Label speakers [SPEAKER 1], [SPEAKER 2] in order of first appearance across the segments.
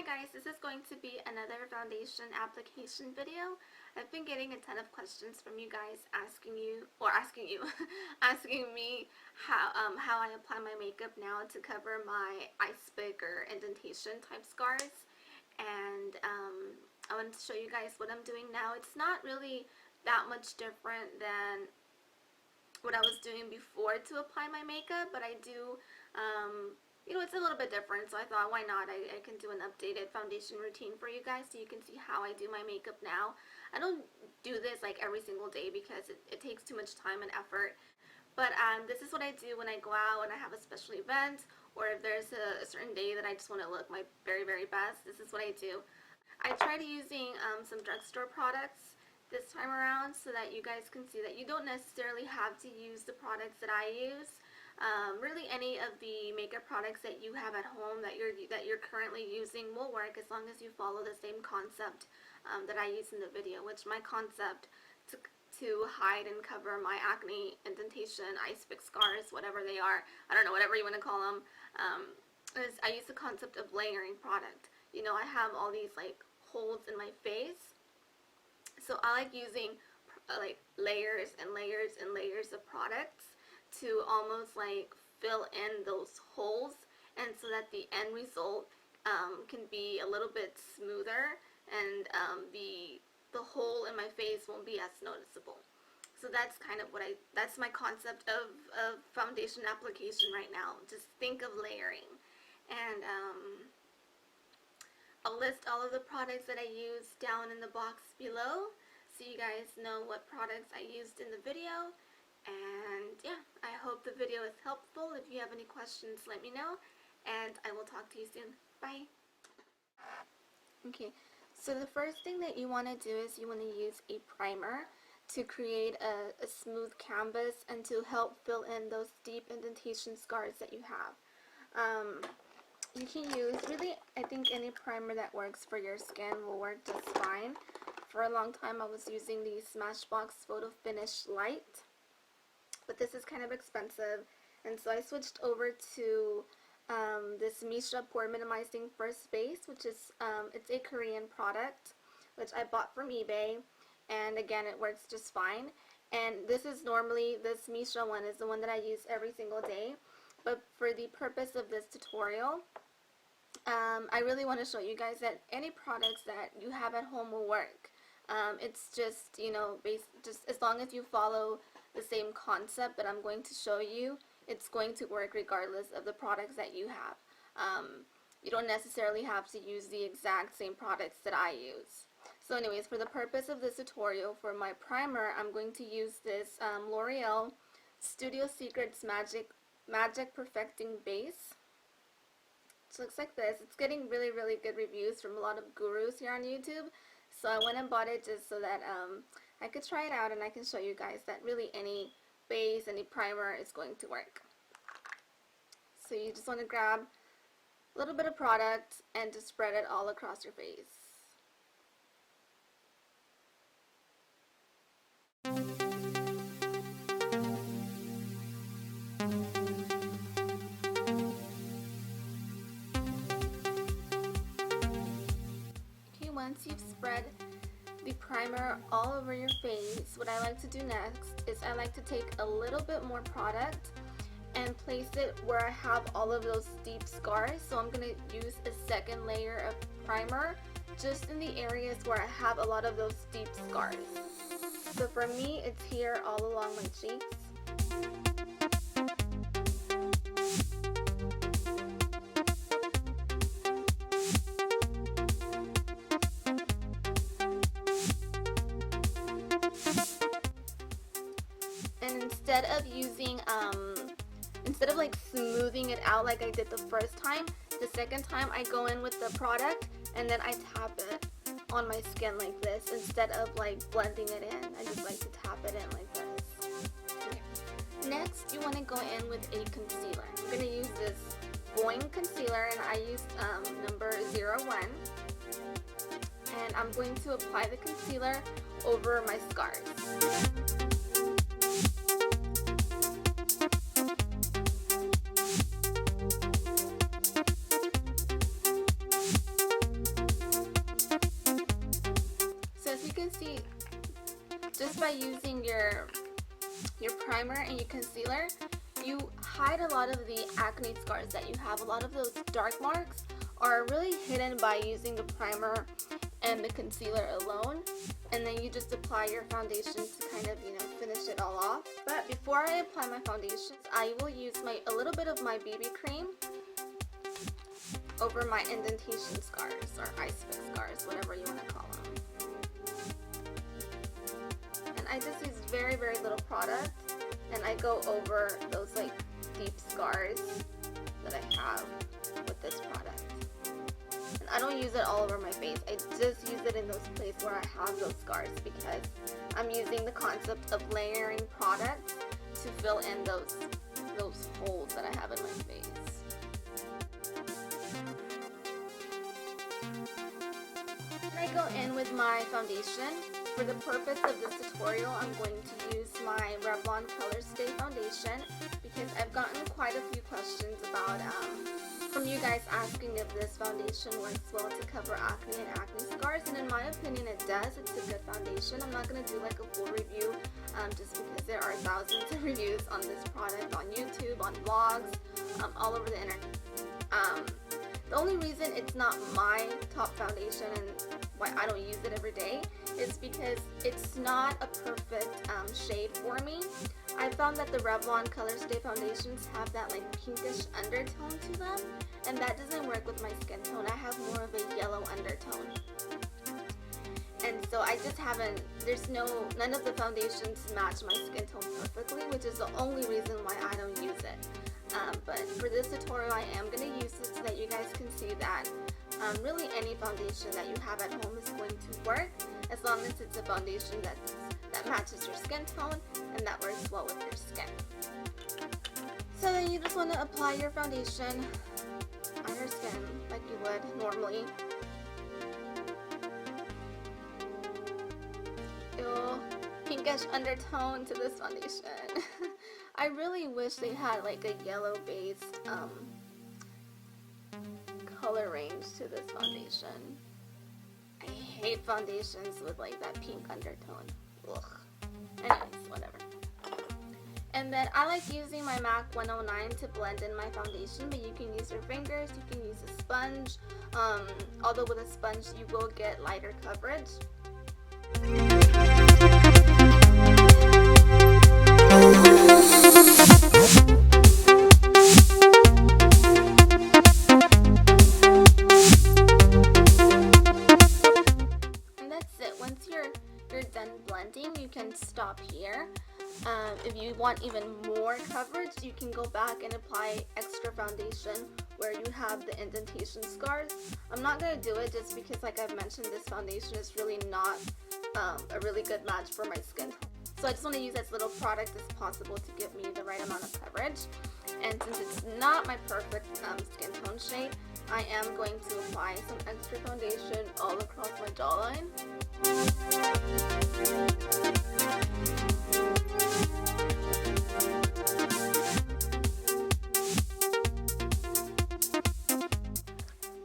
[SPEAKER 1] guys, this is going to be another foundation application video. I've been getting a ton of questions from you guys asking me how I apply my makeup now to cover my ice pick or indentation type scars. And I wanted to show you guys what I'm doing now. It's not really that much different than what I was doing before to apply my makeup, but I do it's a little bit different, so I thought, why not? I can do an updated foundation routine for you guys so you can see how I do my makeup now. I don't do this like every single day because it takes too much time and effort, but this is what I do when I go out and I have a special event, or if there's a certain day that I just want to look my very, very best. This is what I do. I tried using some drugstore products this time around so that you guys can see that you don't necessarily have to use the products that I use. Really any of the makeup products that you have at home that you're currently using will work as long as you follow the same concept that I use in the video, which my concept to hide and cover my acne, indentation, ice pick scars, whatever they are, I don't know, whatever you want to call them, is I use the concept of layering product. You know, I have all these like holes in my face, so I like using like layers and layers and layers of products to almost like fill in those holes, and so that the end result can be a little bit smoother, and the hole in my face won't be as noticeable. So that's kind of that's my concept of foundation application right now. Just think of layering, and I'll list all of the products that I use down in the box below so you guys know what products I used in the video. And yeah, I hope the video is helpful. If you have any questions, let me know, and I will talk to you soon. Bye. Okay, so the first thing that you want to do is you want to use a primer to create a smooth canvas and to help fill in those deep indentation scars that you have. You can use, really, I think any primer that works for your skin will work just fine. For a long time I was using the Smashbox Photo Finish Light, but this is kind of expensive, and so I switched over to this Missha Pore Minimizing First Base, which is it's a Korean product which I bought from eBay, and again it works just fine. And this Missha one is the one that I use every single day, but for the purpose of this tutorial, I really want to show you guys that any products that you have at home will work. It's just, you know, just as long as you follow the same concept that I'm going to show you, it's going to work regardless of the products that you have. You don't necessarily have to use the exact same products that I use. So anyways, for the purpose of this tutorial, for my primer, I'm going to use this L'Oreal Studio Secrets Magic Perfecting Base. It looks like this. It's getting really, really good reviews from a lot of gurus here on YouTube. So I went and bought it just so that I could try it out, and I can show you guys that really any base, any primer is going to work. So you just want to grab a little bit of product and just spread it all across your face. Okay, once you've spread the primer all over your face, what I like to do next is I like to take a little bit more product and place it where I have all of those deep scars. So I'm going to use a second layer of primer just in the areas where I have a lot of those deep scars. So for me, it's here all along my cheeks. And instead of like smoothing it out like I did the first time, the second time I go in with the product and then I tap it on my skin like this instead of like blending it in. I just like to tap it in like this. Okay. Next, you want to go in with a concealer. I'm going to use this Boi-ing concealer, and I used number 01. And I'm going to apply the concealer over my scars. can see, just by using your primer and your concealer, you hide a lot of the acne scars that you have. A lot of those dark marks are really hidden by using the primer and the concealer alone, and then you just apply your foundation to kind of, you know, finish it all off. But before I apply my foundation, I will use a little bit of my BB cream over my indentation scars or ice pick scars, whatever you want to call them. And I just use very, very little product, and I go over those like deep scars that I have with this product. And I don't use it all over my face. I just use it in those places where I have those scars, because I'm using the concept of layering products to fill in those holes that I have in my face. I go in with my foundation. For the purpose of this tutorial, I'm going to use my Revlon Colorstay foundation, because I've gotten quite a few questions about from you guys asking if this foundation works well to cover acne and acne scars, and in my opinion it does. It's a good foundation. I'm not going to do like a full review just because there are thousands of reviews on this product on YouTube, on blogs, all over the internet. The only reason it's not my top foundation and why I don't use it every day is because it's not a perfect shade for me. I found that the Revlon Colorstay foundations have that like pinkish undertone to them, and that doesn't work with my skin tone. I have more of a yellow undertone. And so I just haven't, none of the foundations match my skin tone perfectly, which is the only reason why I don't use it. But for this tutorial, I am going to use it so that you guys can see that really any foundation that you have at home is going to work, as long as it's a foundation that matches your skin tone and that works well with your skin. So then you just want to apply your foundation on your skin like you would normally. Ew, pinkish undertone to this foundation. I really wish they had like a yellow based color range to this foundation. I hate foundations with like that pink undertone. Ugh. Anyways, whatever. And then I like using my MAC 109 to blend in my foundation, but you can use your fingers, you can use a sponge. Although with a sponge you will get lighter coverage. You can stop here. If you want even more coverage, you can go back and apply extra foundation where you have the indentation scars. I'm not going to do it just because, like I've mentioned, this foundation is really not a really good match for my skin tone. So I just want to use as little product as possible to give me the right amount of coverage. And since it's not my perfect skin tone shade, I am going to apply some extra foundation all across my jawline.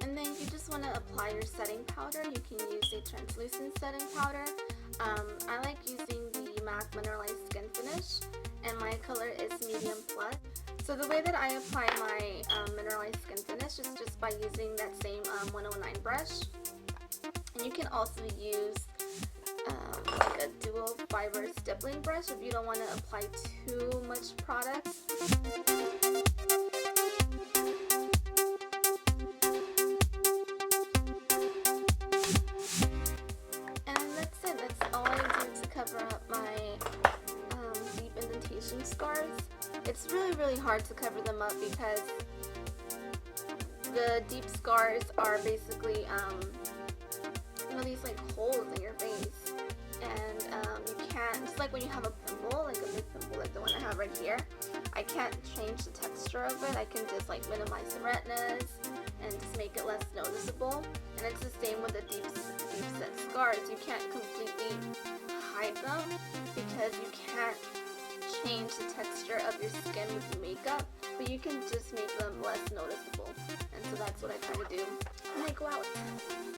[SPEAKER 1] And then you just want to apply your setting powder. You can use a translucent setting powder. I like using the MAC Mineralize Skinfinish, and my color is medium plus. So the way that I apply my Mineralize Skinfinish is just by using that same 109 brush. And you can also use like a dual fiber stippling brush if you don't want to apply too much product. And that's it. That's all I do to cover up my deep indentation scars. It's really hard to cover them up because the deep scars are basically these like holes in your face, and you can't, it's like when you have a pimple, like a big pimple like the one I have right here, I can't change the texture of it. I can just like minimize the redness and just make it less noticeable. And it's the same with the deep set scars. You can't completely hide them because you can't change the texture of your skin with makeup, but you can just make them less noticeable. And so that's what I try to do when I go out.